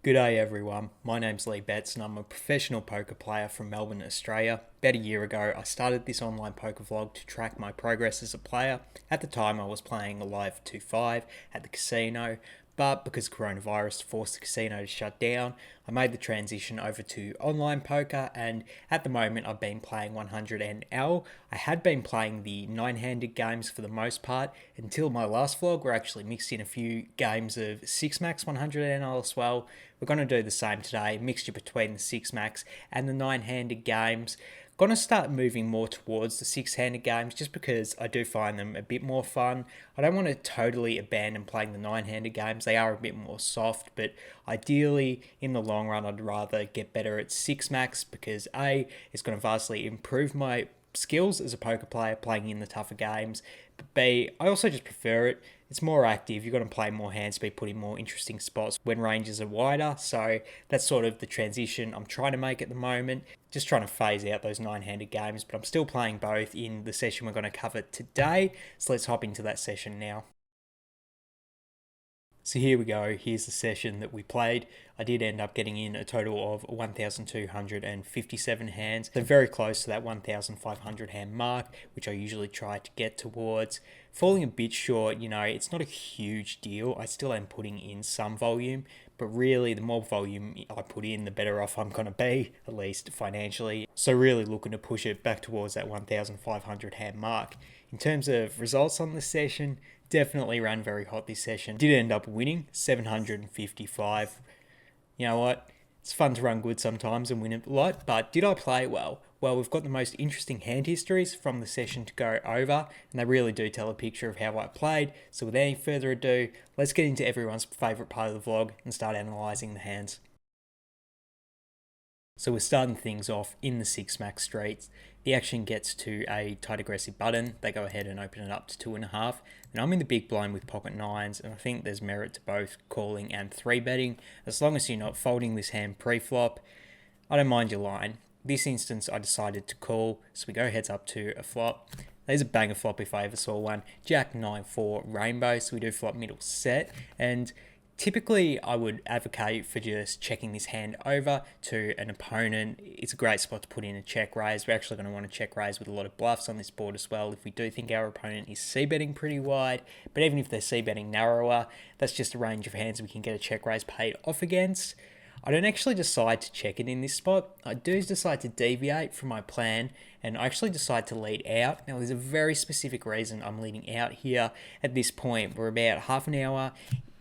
G'day everyone, my name's Leigh and I'm a professional poker player from Melbourne, Australia. About a year ago, I started this online poker vlog to track my progress as a player. At the time, I was playing a live 2-5 at the casino, but because coronavirus forced the casino to shut down, I made the transition over to online poker, and at the moment I've been playing 100NL. I had been playing the 9-handed games for the most part until my last vlog, where I actually mixed in a few games of 6 max 100NL as well. We're going to do the same today, mixture between the 6 max and the 9-handed games. Going to start moving more towards the 6-handed games just because I do find them a bit more fun. I don't want to totally abandon playing the 9-handed games. They are a bit more soft, but ideally in the long run I'd rather get better at 6 max because A, it's going to vastly improve my skills as a poker player playing in the tougher games, but B, I also just prefer it. It's more active, you've got to play more hand speed, put in more interesting spots when ranges are wider, so that's sort of the transition I'm trying to make at the moment. Just trying to phase out those 9-handed games, but I'm still playing both in the session we're going to cover today, so let's hop into that session now. So here we go, here's the session that we played. I did end up getting in a total of 1,257 hands, so very close to that 1,500 hand mark, which I usually try to get towards. Falling a bit short, it's not a huge deal. I still am putting in some volume, but really the more volume I put in, the better off I'm going to be, at least financially. So really looking to push it back towards that 1,500 hand mark. In terms of results on this session, definitely ran very hot this session. Did end up winning 755. You know what? It's fun to run good sometimes and win a lot, but did I play well? Well, we've got the most interesting hand histories from the session to go over, and they really do tell a picture of how I played. So with any further ado, let's get into everyone's favourite part of the vlog and start analysing the hands. So we're starting things off in the 6 max streets. The action gets to a tight aggressive button. They go ahead and open it up to 2.5. And I'm in the big blind with pocket nines, and I think there's merit to both calling and 3-betting. As long as you're not folding this hand pre-flop, I don't mind your line. This instance, I decided to call, so we go heads up to a flop. There's a banger flop if I ever saw one. Jack 9-4 rainbow, so we do flop middle set, and typically, I would advocate for just checking this hand over to an opponent. It's a great spot to put in a check raise. We're actually going to want to check raise with a lot of bluffs on this board as well if we do think our opponent is c-betting pretty wide. But even if they're c-betting narrower, that's just a range of hands we can get a check raise paid off against. I don't actually decide to check it in this spot. I do decide to deviate from my plan, and I actually decide to lead out. Now, there's a very specific reason I'm leading out here at this point. We're about half an hour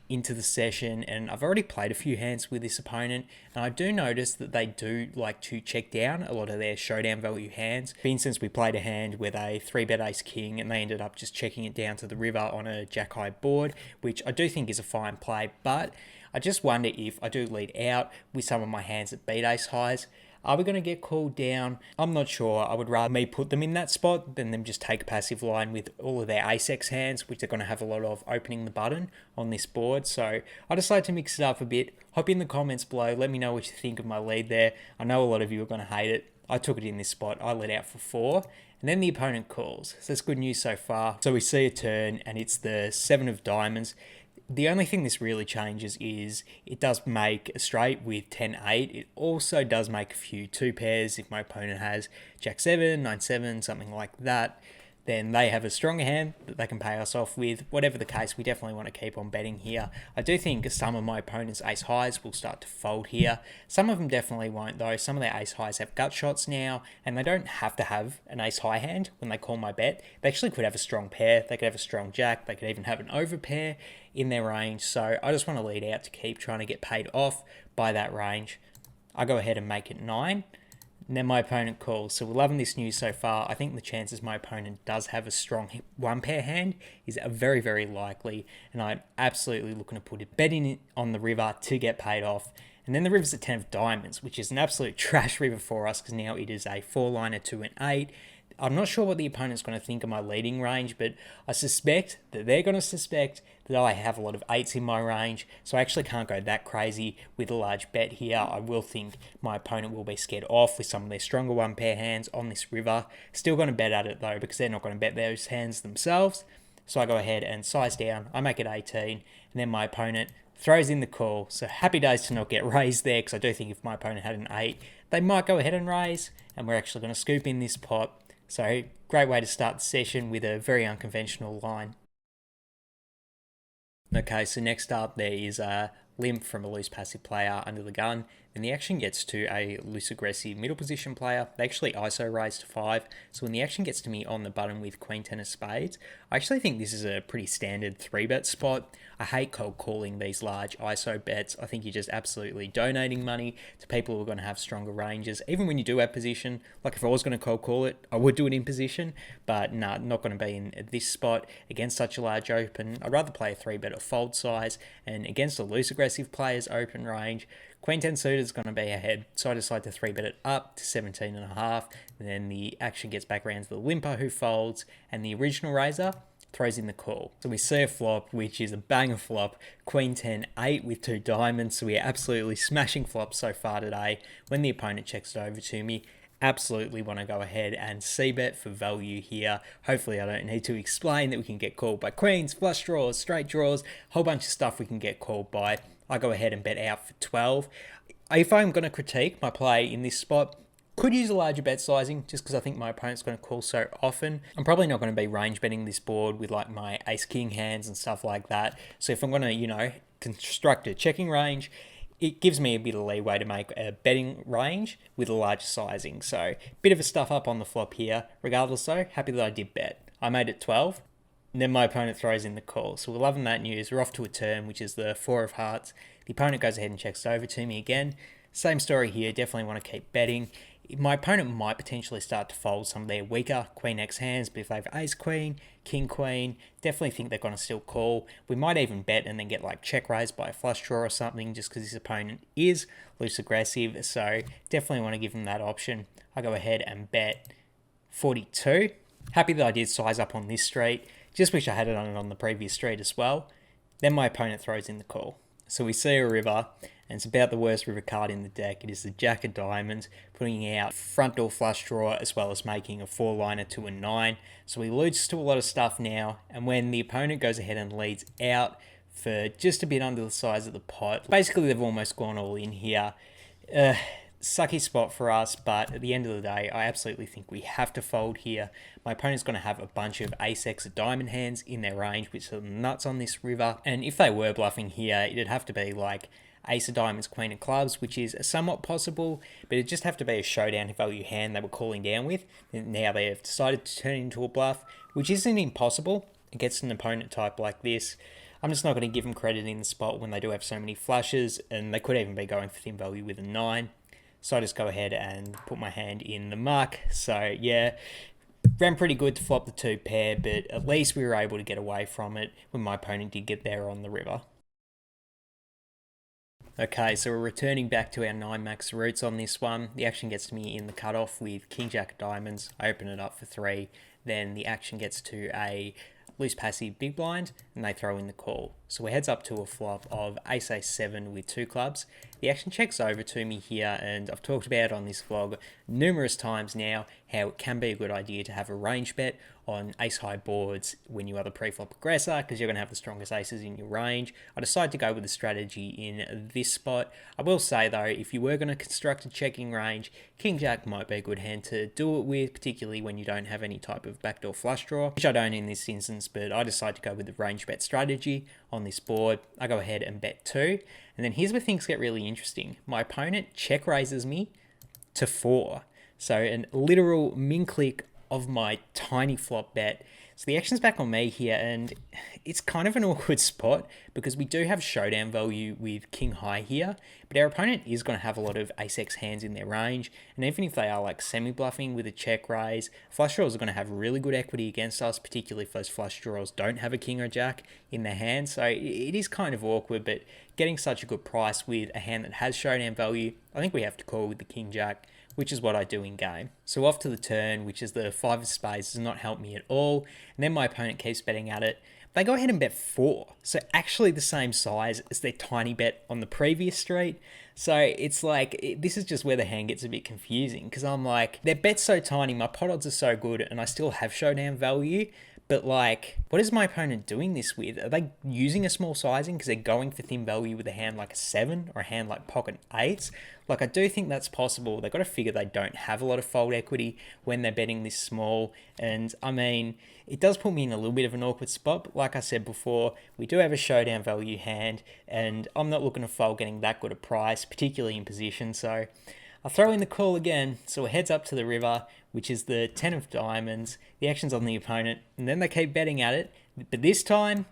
into the session, and I've already played a few hands with this opponent, and I do notice that they do like to check down a lot of their showdown value hands. For instance, we played a hand with a 3-bet ace king, and they ended up just checking it down to the river on a jack high board, which I do think is a fine play, but I just wonder if I do lead out with some of my hands that beat ace highs, are we going to get called down? I'm not sure. I would rather me put them in that spot than them just take a passive line with all of their ace-x hands, which they're going to have a lot of opening the button on this board. So I decided to mix it up a bit. Hop in the comments below. Let me know what you think of my lead there. I know a lot of you are going to hate it. I took it in this spot. I led out for 4. And then the opponent calls. So that's good news so far. So we see a turn, and it's the 7 of diamonds. The only thing this really changes is it does make a straight with 10-8. It also does make a few 2 pairs. If my opponent has Jack 7, 9-7, something like that, then they have a stronger hand that they can pay us off with. Whatever the case, we definitely want to keep on betting here. I do think some of my opponent's ace highs will start to fold here. Some of them definitely won't though. Some of their ace highs have gut shots now, and they don't have to have an ace high hand when they call my bet. They actually could have a strong pair. They could have a strong jack. They could even have an over pair in their range. So I just want to lead out to keep trying to get paid off by that range. I go ahead and make it 9. And then my opponent calls. So we're loving this news so far. I think the chances my opponent does have a strong 1-pair hand is very, very likely. And I'm absolutely looking to put a bet in on the river to get paid off. And then the river's a 10 of diamonds, which is an absolute trash river for us because now it is a 4-liner 2 and 8. I'm not sure what the opponent's going to think of my leading range, but I suspect that they're going to suspect that I have a lot of 8s in my range, so I actually can't go that crazy with a large bet here. I will think my opponent will be scared off with some of their stronger 1-pair hands on this river. Still going to bet at it though, because they're not going to bet those hands themselves. So I go ahead and size down. I make it 18, and then my opponent throws in the call. So happy days to not get raised there, because I do think if my opponent had an 8, they might go ahead and raise, and we're actually going to scoop in this pot. So great way to start the session with a very unconventional line. Okay, so next up there is a limp from a loose passive player under the gun. Then the action gets to a loose aggressive middle position player. They actually ISO raise to 5. So when the action gets to me on the button with Queen 10 of spades, I actually think this is a pretty standard 3-bet spot. I hate cold calling these large ISO bets. I think you're just absolutely donating money to people who are going to have stronger ranges. Even when you do have position, like if I was going to cold call it, I would do it in position, but nah, not going to be in this spot against such a large open. I'd rather play a 3-bet or fold size, and against a loose aggressive player's open range, Queen 10 suited is going to be ahead, so I decide to 3-bet it up to 17.5, and then the action gets back around to the limper who folds, and the original raiser throws in the call. So we see a flop, which is a banger flop, Queen 10 8 with 2 diamonds, so we are absolutely smashing flops so far today. When the opponent checks it over to me, absolutely want to go ahead and c-bet for value here. Hopefully I don't need to explain that we can get called by queens, flush draws, straight draws, whole bunch of stuff we can get called by. I go ahead and bet out for 12. If I'm going to critique my play in this spot, could use a larger bet sizing just because I think my opponent's going to call so often. I'm probably not going to be range betting this board with like my ace king hands and stuff like that. So if I'm going to, construct a checking range, it gives me a bit of leeway to make a betting range with a larger sizing. So bit of a stuff up on the flop here. Regardless though, happy that I did bet. I made it 12. And then my opponent throws in the call. So we're loving that news. We're off to a turn, which is the 4 of hearts. The opponent goes ahead and checks it over to me again. Same story here. Definitely want to keep betting. My opponent might potentially start to fold some of their weaker Queen X hands, but if they have Ace Queen, King Queen, definitely think they're going to still call. We might even bet and then get like check raised by a flush draw or something just because his opponent is loose aggressive. So definitely want to give him that option. I go ahead and bet 42. Happy that I did size up on this street. Just wish I had it on the previous street as well. Then my opponent throws in the call. So we see a river, and it's about the worst river card in the deck. It is the Jack of Diamonds, putting out front door flush draw as well as making a 4-liner to a 9. So we lose to a lot of stuff now, and when the opponent goes ahead and leads out for just a bit under the size of the pot, basically they've almost gone all in here. Sucky spot for us, but at the end of the day, I absolutely think we have to fold here. My opponent's going to have a bunch of ace-x of diamond hands in their range, which are nuts on this river. And if they were bluffing here, it'd have to be like ace of diamonds, queen of clubs, which is somewhat possible, but it'd just have to be a showdown value hand they were calling down with. And now they have decided to turn into a bluff, which isn't impossible against an opponent type like this. I'm just not going to give them credit in the spot when they do have so many flushes, and they could even be going for thin value with a 9. So I just go ahead and put my hand in the muck. So yeah, ran pretty good to flop the 2 pair, but at least we were able to get away from it when my opponent did get there on the river. Okay, so we're returning back to our 9 max roots on this one. The action gets to me in the cutoff with King Jack of Diamonds. I open it up for 3. Then the action gets to a loose passive big blind, and they throw in the call. So we're heads up to a flop of ace ace 7 with 2 clubs. The action checks over to me here, and I've talked about on this vlog numerous times now how it can be a good idea to have a range bet on ace high boards when you are the pre-flop aggressor, because you're going to have the strongest aces in your range. I decided to go with the strategy in this spot. I will say though, if you were going to construct a checking range, King Jack might be a good hand to do it with, particularly when you don't have any type of backdoor flush draw, which I don't in this instance, but I decided to go with the range bet strategy on this board. I go ahead and bet 2, and then here's where things get really interesting. My opponent check raises me to 4. So a literal min click of my tiny flop bet. So the action's back on me here, and it's kind of an awkward spot because we do have showdown value with king high here, but our opponent is going to have a lot of ace-x hands in their range, and even if they are like semi-bluffing with a check raise, flush draws are going to have really good equity against us, particularly if those flush draws don't have a king or jack in their hand. So it is kind of awkward, but getting such a good price with a hand that has showdown value, I think we have to call with the king jack, which is what I do in game. So off to the turn, which is the 5 of spades, does not help me at all. And then my opponent keeps betting at it. They go ahead and bet 4. So actually the same size as their tiny bet on the previous street. So it's like, this is just where the hand gets a bit confusing, because I'm like, their bet's so tiny, my pot odds are so good, and I still have showdown value, But like, what is my opponent doing this with? Are they using a small sizing because they're going for thin value with a hand like a 7 or a hand like pocket 8s? Like, I do think that's possible. They've got to figure they don't have a lot of fold equity when they're betting this small. And I mean, it does put me in a little bit of an awkward spot. But like I said before, we do have a showdown value hand, and I'm not looking to fold getting that good a price, particularly in position. So I'll throw in the call again. So it heads up to the river, which is the 10 of diamonds. The action's on the opponent, and then they keep betting at it. But this time,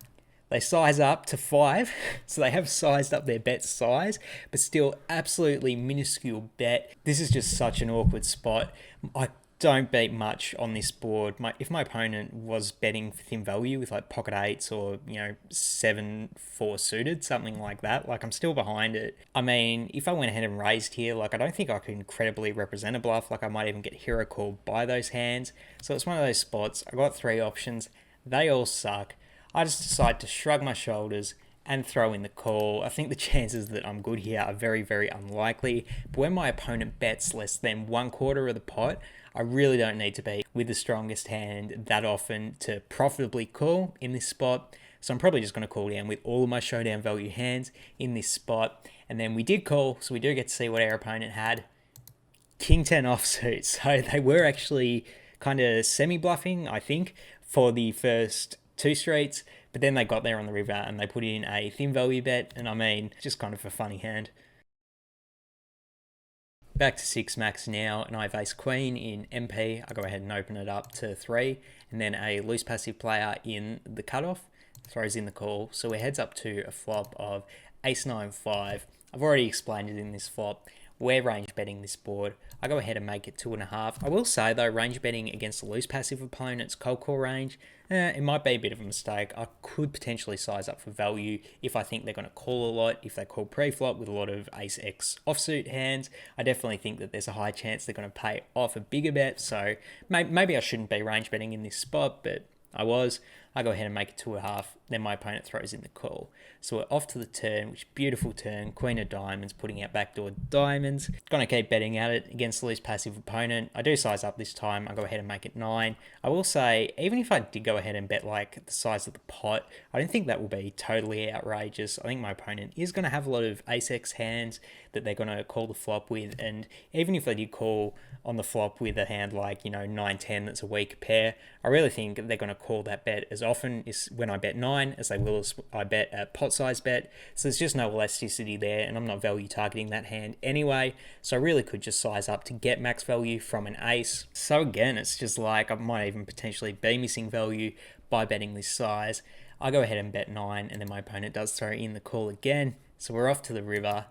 they size up to 5. So they have sized up their bet size, but still absolutely minuscule bet. This is just such an awkward spot. I don't beat much on this board. If my opponent was betting for thin value with like pocket 8s or 7-4 suited, something like that, like I'm still behind it. I mean, if I went ahead and raised here, like I don't think I could incredibly represent a bluff. Like I might even get hero called by those hands. So it's one of those spots. I got 3 options. They all suck. I just decide to shrug my shoulders and throw in the call. I think the chances that I'm good here are very, very unlikely. But when my opponent bets less than 1/4 of the pot, I really don't need to be with the strongest hand that often to profitably call in this spot. So I'm probably just going to call down with all of my showdown value hands in this spot. And then we did call, so we do get to see what our opponent had. King 10 offsuit. So they were actually kind of semi-bluffing, I think, for the first 2 streets. But then they got there on the river and they put in a thin value bet. And I mean, just kind of a funny hand. Back to 6 max now, and I have ace queen in MP. I go ahead and open it up to 3, and then a loose passive player in the cutoff throws in the call. So we're heads up to a flop of ace 9-5. I've already explained it in this flop. We're range betting this board. I go ahead and make it 2.5. I will say though, range betting against a loose passive opponent's cold call range, it might be a bit of a mistake. I could potentially size up for value if I think they're going to call a lot. If they call pre-flop with a lot of ace X offsuit hands, I definitely think that there's a high chance they're going to pay off a bigger bet. So maybe I shouldn't be range betting in this spot, but I was. I go ahead and make it 2.5. Then my opponent throws in the call. So we're off to the turn, which beautiful turn. Queen of diamonds, putting out backdoor diamonds. Gonna keep betting at it against the least passive opponent. I do size up this time. I go ahead and make it 9. I will say, even if I did go ahead and bet like the size of the pot, I don't think that will be totally outrageous. I think my opponent is going to have a lot of ace X hands that they're going to call the flop with. And even if they did call on the flop with a hand like, 9-10 that's a weak pair, I really think they're going to call that bet as often as when I bet 9 as they will as I bet a pot size bet. So there's just no elasticity there, and I'm not value targeting that hand anyway. So I really could just size up to get max value from an ace. So again, it's just like I might even potentially be missing value by betting this size. I go ahead and bet 9, and then my opponent does throw in the call again. So we're off to the river.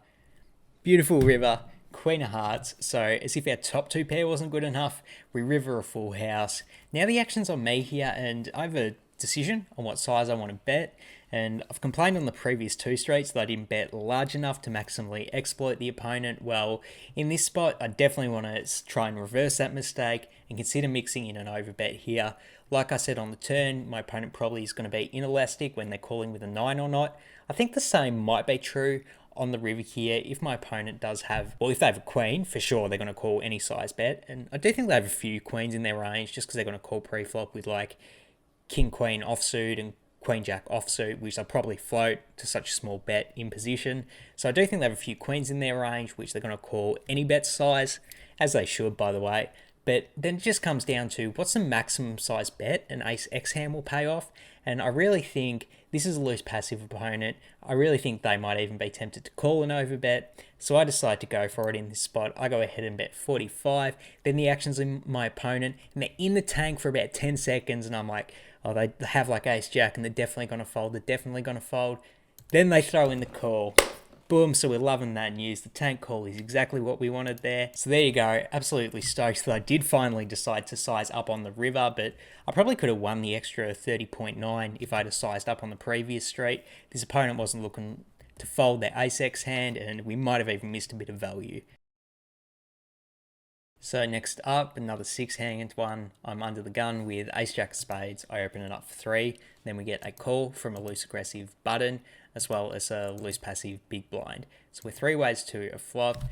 Beautiful river. Queen of hearts. So as if our top 2 pair wasn't good enough, we river a full house. Now the action's on me here, and I have a decision on what size I want to bet. And I've complained on the previous 2 straights that I didn't bet large enough to maximally exploit the opponent. Well, in this spot, I definitely want to try and reverse that mistake and consider mixing in an overbet here. Like I said on the turn, my opponent probably is going to be inelastic when they're calling with a 9 or not. I think the same might be true on the river here. If my opponent does have, well, if they have a queen, for sure they're going to call any size bet. And I do think they have a few queens in their range just because they're going to call pre-flop with like king queen offsuit and queen jack offsuit, which they'll probably float to such a small bet in position. So I do think they have a few queens in their range, which they're going to call any bet size, as they should, by the way. But then it just comes down to what's the maximum size bet an ace X hand will pay off. And I really think this is a loose passive opponent. I really think they might even be tempted to call an overbet. So I decide to go for it in this spot. I go ahead and bet 45. Then the action's in my opponent, and they're in the tank for about 10 seconds. And I'm like, oh, they have like ace jack, and they're definitely going to fold. They're definitely going to fold. Then they throw in the call. Boom, so we're loving that news. The tank call is exactly what we wanted there. So there you go. Absolutely stoked that I did finally decide to size up on the river, but I probably could have won the extra 30.9 if I'd have sized up on the previous straight. This opponent wasn't looking to fold their ace X hand, and we might have even missed a bit of value. So next up, another 6-handed one. I'm under the gun with ace jack of spades. I open it up for 3. Then we get a call from a loose aggressive button, as well as a loose passive big blind. So we're 3 ways to a flop.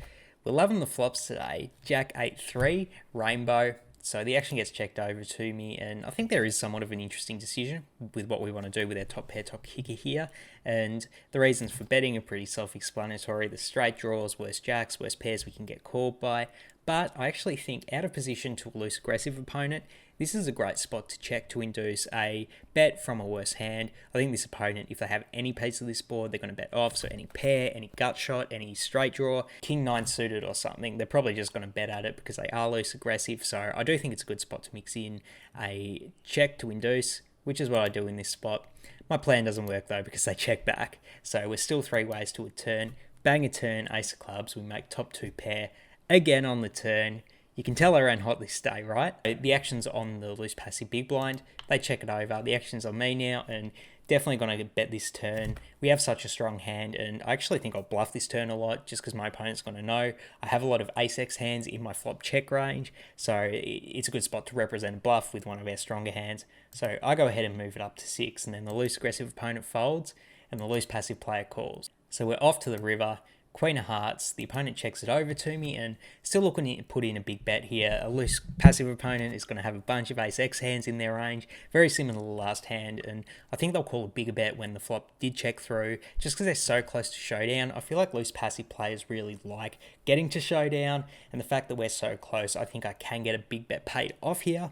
We're loving the flops today. Jack 8-3, rainbow. So the action gets checked over to me, and I think there is somewhat of an interesting decision with what we want to do with our top pair, top kicker here. And the reasons for betting are pretty self-explanatory. The straight draws, worst jacks, worst pairs we can get called by. But I actually think out of position to a loose aggressive opponent, this is a great spot to check to induce a bet from a worse hand. I think this opponent, if they have any piece of this board, they're going to bet off. So any pair, any gut shot, any straight draw, king 9 suited or something, they're probably just going to bet at it because they are loose aggressive. So I do think it's a good spot to mix in a check to induce, which is what I do in this spot. My plan doesn't work though because they check back. So we're still 3 ways to a turn. Bang a turn, ace of clubs, we make top 2 pair. Again on the turn. You can tell I ran hot this day, right? The action's on the loose passive big blind. They check it over. The action's on me now, and definitely going to bet this turn. We have such a strong hand, and I actually think I'll bluff this turn a lot just because my opponent's going to know. I have a lot of ace-x hands in my flop check range, so it's a good spot to represent a bluff with one of our stronger hands. So I go ahead and move it up to 6, and then the loose aggressive opponent folds, and the loose passive player calls. So we're off to the river. Queen of hearts, the opponent checks it over to me, and still looking to put in a big bet here. A loose passive opponent is going to have a bunch of ace-x hands in their range, very similar to the last hand, and I think they'll call a bigger bet when the flop did check through, just because they're so close to showdown. I feel like loose passive players really like getting to showdown, and the fact that we're so close, I think I can get a big bet paid off here.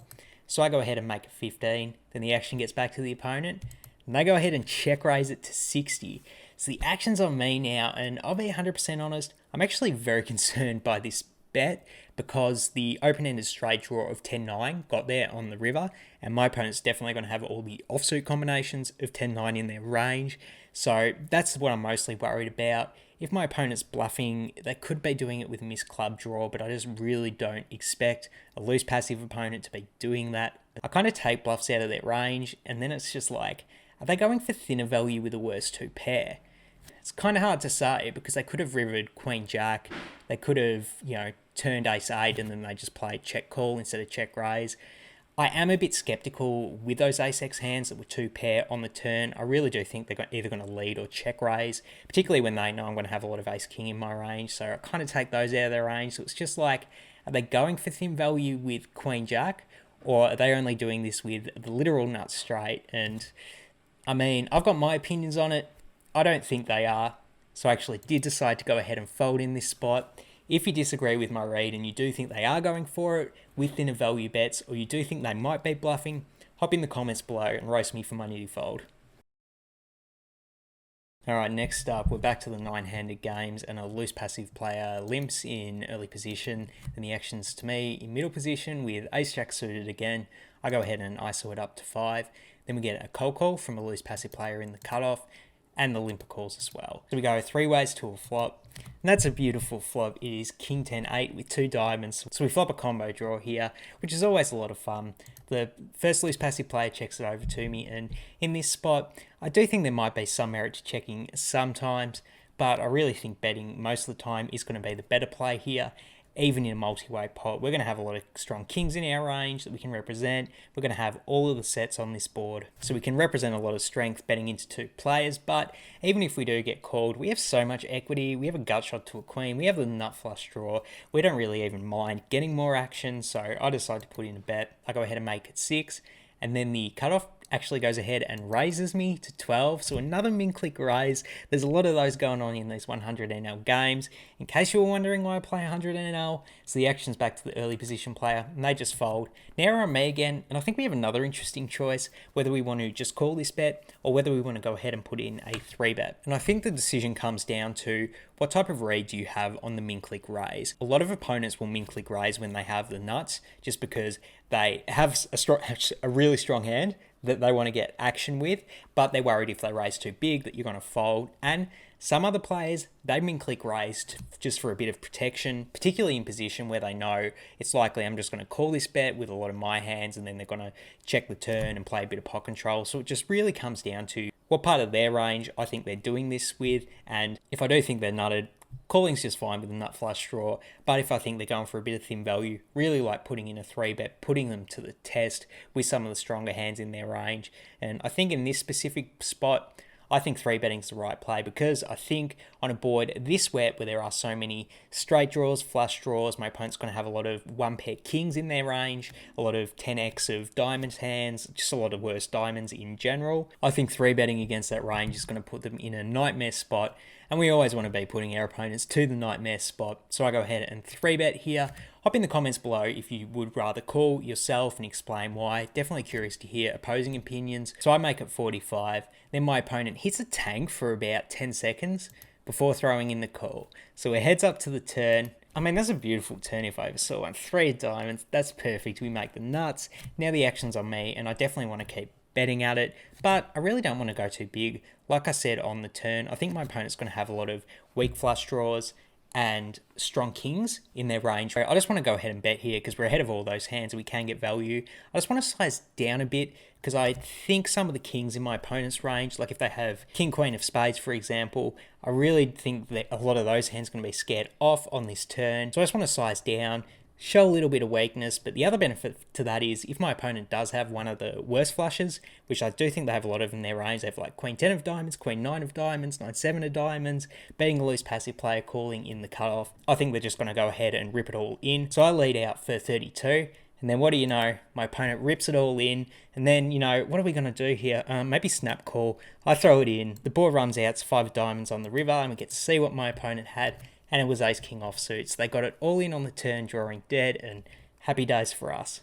So I go ahead and make it 15, then the action gets back to the opponent, and they go ahead and check raise it to 60. So the action's on me now, and I'll be 100% honest, I'm actually very concerned by this bet because the open-ended straight draw of 10-9 got there on the river, and my opponent's definitely going to have all the offsuit combinations of 10-9 in their range. So that's what I'm mostly worried about. If my opponent's bluffing, they could be doing it with a missed club draw, but I just really don't expect a loose passive opponent to be doing that. I kind of take bluffs out of their range, and then it's just like, are they going for thinner value with a worst 2 pair? It's kind of hard to say because they could have rivered Queen Jack. They could have, turned Ace 8 and then they just played check call instead of check raise. I am a bit skeptical with those Ace-X hands that were 2 pair on the turn. I really do think they're either going to lead or check raise, particularly when they know I'm going to have a lot of Ace King in my range. So I kind of take those out of their range. So it's just like, are they going for thin value with Queen Jack, or are they only doing this with the literal nut straight? And I mean, I've got my opinions on it. I don't think they are, so I actually did decide to go ahead and fold in this spot. If you disagree with my read and you do think they are going for it with thinner value bets, or you do think they might be bluffing, hop in the comments below and roast me for my new fold. Alright, next up, we're back to the 9-handed games, and a loose passive player limps in early position, and the action's to me in middle position with ace-jack suited again. I go ahead and ISO it up to 5. Then we get a cold call from a loose passive player in the cutoff, and the limper calls as well. So we go 3 ways to a flop, and that's a beautiful flop. It is King 10-8 with 2 diamonds. So we flop a combo draw here, which is always a lot of fun. The first loose passive player checks it over to me, and in this spot, I do think there might be some merit to checking sometimes, but I really think betting most of the time is going to be the better play here. Even in a multi-way pot, we're going to have a lot of strong kings in our range that we can represent. We're going to have all of the sets on this board, so we can represent a lot of strength betting into 2 players. But even if we do get called, we have so much equity. We have a gut shot to a queen. We have the nut flush draw. We don't really even mind getting more action, so I decide to put in a bet. I go ahead and make it 6, and then the cutoff actually goes ahead and raises me to 12. So another min click raise. There's a lot of those going on in these 100 NL games. In case you were wondering why I play 100 NL, so the action's back to the early position player, and they just fold. Now we're on me again, and I think we have another interesting choice, whether we want to just call this bet or whether we want to go ahead and put in a 3-bet. And I think the decision comes down to what type of read do you have on the min click raise. A lot of opponents will min click raise when they have the nuts, just because they have a really strong hand that they want to get action with, but they're worried if they raise too big that you're going to fold. And some other players, they min click raised just for a bit of protection, particularly in position where they know it's likely I'm just going to call this bet with a lot of my hands, and then they're going to check the turn and play a bit of pot control. So it just really comes down to what part of their range I think they're doing this with, and if I do think they're nutted, calling's just fine with a nut flush draw. But if I think they're going for a bit of thin value, really like putting in a 3-bet, putting them to the test with some of the stronger hands in their range. And I think in this specific spot, I think 3-betting is the right play because I think on a board this wet where there are so many straight draws, flush draws, my opponent's going to have a lot of one pair kings in their range, a lot of 10x of diamond hands, just a lot of worse diamonds in general. I think 3-betting against that range is going to put them in a nightmare spot, and we always want to be putting our opponents to the nightmare spot. So I go ahead and 3-bet here. Hop in the comments below if you would rather call yourself and explain why. Definitely curious to hear opposing opinions. So I make it 45. Then my opponent hits a tank for about 10 seconds before throwing in the call. So it heads up to the turn. I mean, that's a beautiful turn if I ever saw one. 3 diamonds, that's perfect. We make the nuts. Now the action's on me, and I definitely want to keep betting at it, but I really don't want to go too big. Like I said on the turn, I think my opponent's going to have a lot of weak flush draws and strong kings in their range. I just want to go ahead and bet here because we're ahead of all those hands and we can get value. I just want to size down a bit because I think some of the kings in my opponent's range, like if they have king, queen of spades, for example, I really think that a lot of those hands are going to be scared off on this turn. So I just want to size down, show a little bit of weakness, but the other benefit to that is if my opponent does have one of the worst flushes, which I do think they have a lot of in their range, they have like queen 10 of diamonds, queen 9 of diamonds, 9 7 of diamonds, betting a loose passive player, calling in the cutoff, I think they're just going to go ahead and rip it all in. So I lead out for 32, and then what do you know, my opponent rips it all in, and then, you know, what are we going to do here? Maybe snap call. I throw it in, the board runs out, it's 5 of diamonds on the river, and we get to see what my opponent had, and it was ace king offsuits. They got it all in on the turn, drawing dead, and happy days for us.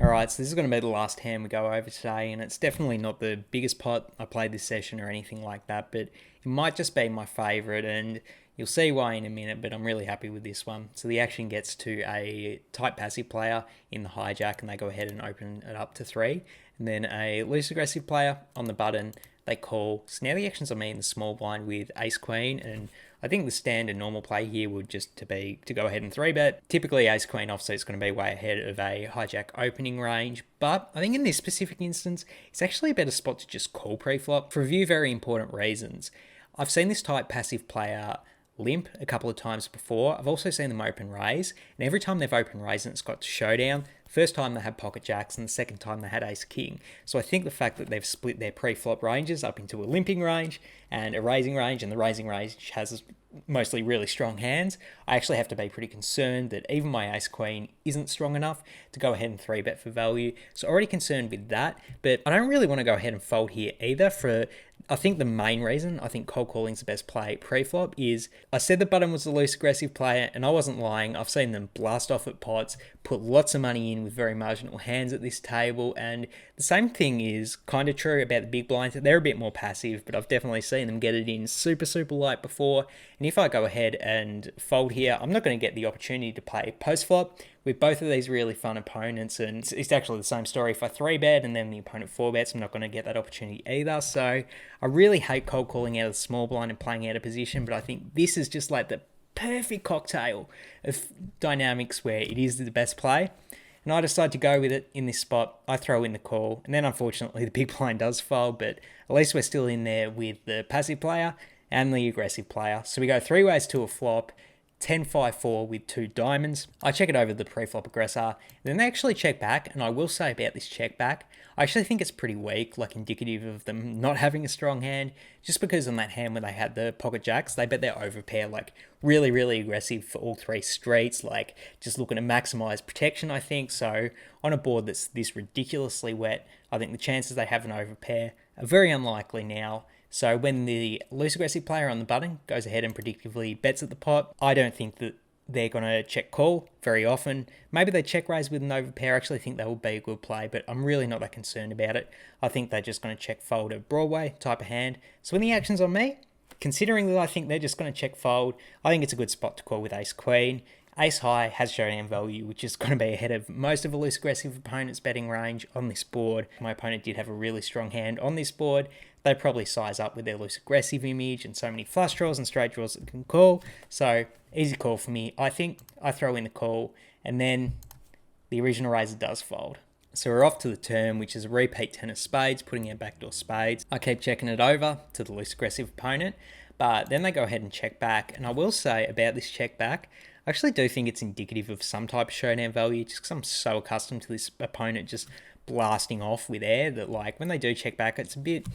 Alright, so this is going to be the last hand we go over today, and it's definitely not the biggest pot I played this session or anything like that, but it might just be my favourite, and you'll see why in a minute, but I'm really happy with this one. So the action gets to a tight passive player in the hijack, and they go ahead and open it up to 3, and then a loose aggressive player on the button, they call. So now the action's on me in the small blind with ace queen, and I think the standard normal play here would just to go ahead and 3-bet. Typically ace queen offsuit is going to be way ahead of a hijack opening range, but I think in this specific instance it's actually a better spot to just call pre-flop for a few very important reasons. I've seen this type passive player limp a couple of times before. I've also seen them open raise, and every time they've open raise and it's got to showdown, first time they had pocket jacks and the second time they had ace king. So I think the fact that they've split their pre-flop ranges up into a limping range and a raising range, and the raising range has mostly really strong hands, I actually have to be pretty concerned that even my ace queen isn't strong enough to go ahead and 3-bet for value. So already concerned with that, but I don't really want to go ahead and fold here either. For I think the main reason I think cold calling's the best play pre-flop is I said the button was the loose aggressive player, and I wasn't lying. I've seen them blast off at pots, put lots of money in with very marginal hands at this table, and the same thing is kind of true about the big blinds. They're a bit more passive, but I've definitely seen them get it in super light before, and if I go ahead and fold here, I'm not going to get the opportunity to play post-flop with both of these really fun opponents, and it's actually the same story. If I 3-bet and then the opponent 4-bets, I'm not going to get that opportunity either. So I really hate cold calling out of the small blind and playing out of position, but I think this is just like the perfect cocktail of dynamics where it is the best play. And I decide to go with it in this spot. I throw in the call, and then unfortunately the big blind does fold, but at least we're still in there with the passive player and the aggressive player. So we go 3 ways to a flop. 10-5-4 with 2 diamonds. I check it over the pre-flop aggressor, then they actually check back, and I will say about this check back, I actually think it's pretty weak, like indicative of them not having a strong hand, just because on that hand when they had the pocket jacks, they bet their overpair like really aggressive for all 3 streets, like just looking to maximize protection, I think. So on a board that's this ridiculously wet, I think the chances they have an overpair are very unlikely now. So when the loose aggressive player on the button goes ahead and predictively bets at the pot, I don't think that they're going to check call very often. Maybe they check raise with an overpair. I actually think that would be a good play, but I'm really not that concerned about it. I think they're just going to check fold a Broadway type of hand. So when the action's on me, considering that I think they're just going to check fold, I think it's a good spot to call with ace queen. Ace high has showdown value, which is going to be ahead of most of a loose aggressive opponent's betting range on this board. My opponent did have a really strong hand on this board. They probably size up with their loose aggressive image and so many flush draws and straight draws that can call. So easy call for me. I think I throw in the call, and then the original raiser does fold. So we're off to the turn, which is a repeat 10 of spades, putting our backdoor spades. I keep checking it over to the loose aggressive opponent, but then they go ahead and check back. And I will say about this check back, I actually do think it's indicative of some type of showdown value, just because I'm so accustomed to this opponent just blasting off with air that, like, when they do check back, it's a bit,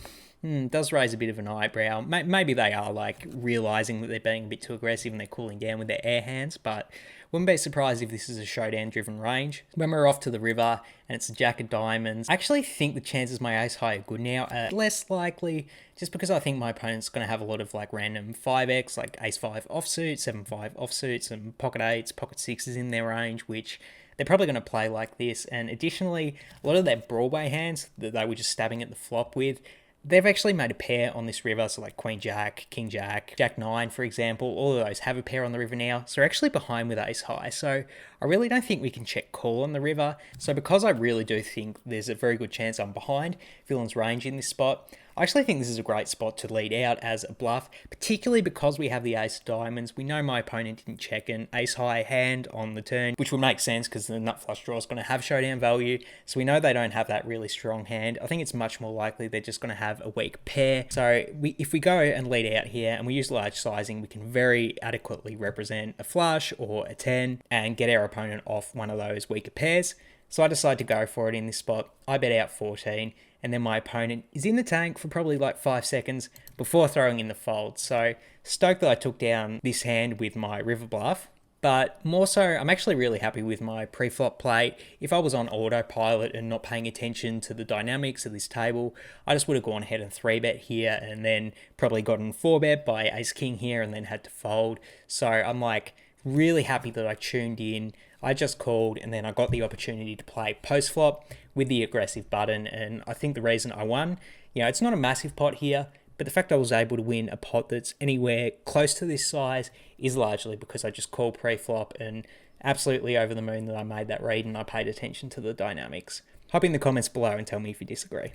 does raise a bit of an eyebrow. Maybe they are, like, realizing that they're being a bit too aggressive and they're cooling down with their air hands, but wouldn't be surprised if this is a showdown-driven range. When we're off to the river and it's a jack of diamonds, I actually think the chances my ace-high are good now are less likely, just because I think my opponent's going to have a lot of, like, random 5x, like ace-5 offsuit, 7-5 offsuits, and pocket 8s, pocket 6s in their range, which they're probably going to play like this. And additionally, a lot of their Broadway hands that they were just stabbing at the flop with, they've actually made a pair on this river. So like Queen Jack, King Jack, Jack 9, for example, all of those have a pair on the river now. So we're actually behind with ace high. So I really don't think we can check call on the river. So because I really do think there's a very good chance I'm behind villain's range in this spot, I actually think this is a great spot to lead out as a bluff, particularly because we have the ace of diamonds. We know my opponent didn't check an ace high hand on the turn, which would make sense because the nut flush draw is going to have showdown value. So we know they don't have that really strong hand. I think it's much more likely they're just going to have a weak pair. So if we go and lead out here and we use large sizing, we can very adequately represent a flush or a 10 and get our opponent off one of those weaker pairs. So I decide to go for it in this spot. I bet out 14. And then my opponent is in the tank for probably like 5 seconds before throwing in the fold. So stoked that I took down this hand with my river bluff. But more so, I'm actually really happy with my pre-flop play. If I was on autopilot and not paying attention to the dynamics of this table, I just would have gone ahead and 3-bet here and then probably gotten 4-bet by ace-king here and then had to fold. So I'm like really happy that I tuned in. I just called and then I got the opportunity to play post-flop with the aggressive button, and I think the reason I won, it's not a massive pot here, but the fact I was able to win a pot that's anywhere close to this size is largely because I just called pre-flop and absolutely over the moon that I made that read and I paid attention to the dynamics. Hop in the comments below and tell me if you disagree.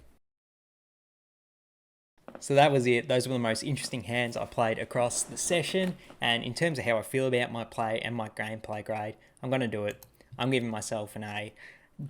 So that was it. Those were the most interesting hands I played across the session, and in terms of how I feel about my play and my gameplay grade, I'm going to do it. I'm giving myself an A.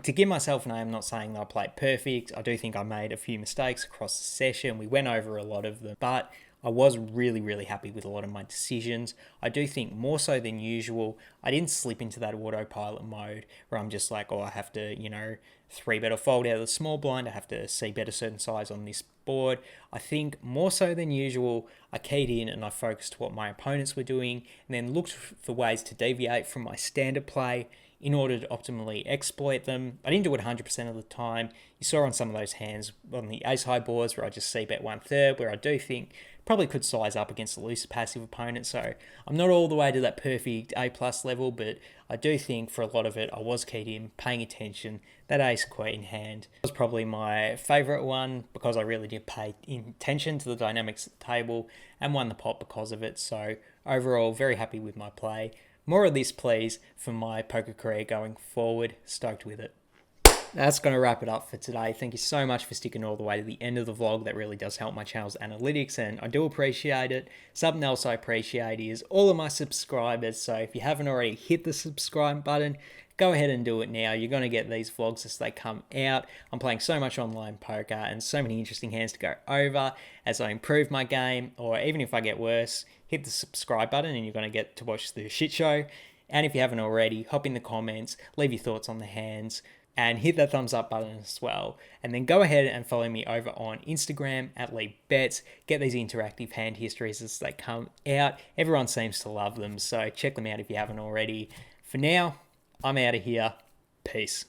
To give myself an A, I'm not saying that I played perfect. I do think I made a few mistakes across the session. We went over a lot of them, but I was really, really happy with a lot of my decisions. I do think more so than usual, I didn't slip into that autopilot mode where I'm just like, I have to, 3-bet or fold out of the small blind. I have to see bet a certain size on this board. I think more so than usual, I keyed in and I focused what my opponents were doing and then looked for ways to deviate from my standard play in order to optimally exploit them. I didn't do it 100% of the time. You saw on some of those hands on the ace-high boards where I just c-bet 1/3, where I do think probably could size up against a looser passive opponent. So I'm not all the way to that perfect A+ level, but I do think for a lot of it, I was keyed in, paying attention. That ace-queen hand was probably my favourite one because I really did pay attention to the dynamics of the table and won the pot because of it. So overall, very happy with my play. More of this, please, for my poker career going forward. Stoked with it. That's going to wrap it up for today. Thank you so much for sticking all the way to the end of the vlog. That really does help my channel's analytics, and I do appreciate it. Something else I appreciate is all of my subscribers. So if you haven't already hit the subscribe button, go ahead and do it now. You're going to get these vlogs as they come out. I'm playing so much online poker and so many interesting hands to go over as I improve my game, or even if I get worse, hit the subscribe button and you're going to get to watch the shit show. And if you haven't already, hop in the comments, leave your thoughts on the hands, and hit that thumbs up button as well. And then go ahead and follow me over on Instagram at Leigh Bets. Get these interactive hand histories as they come out. Everyone seems to love them, so check them out if you haven't already. For now, I'm out of here. Peace.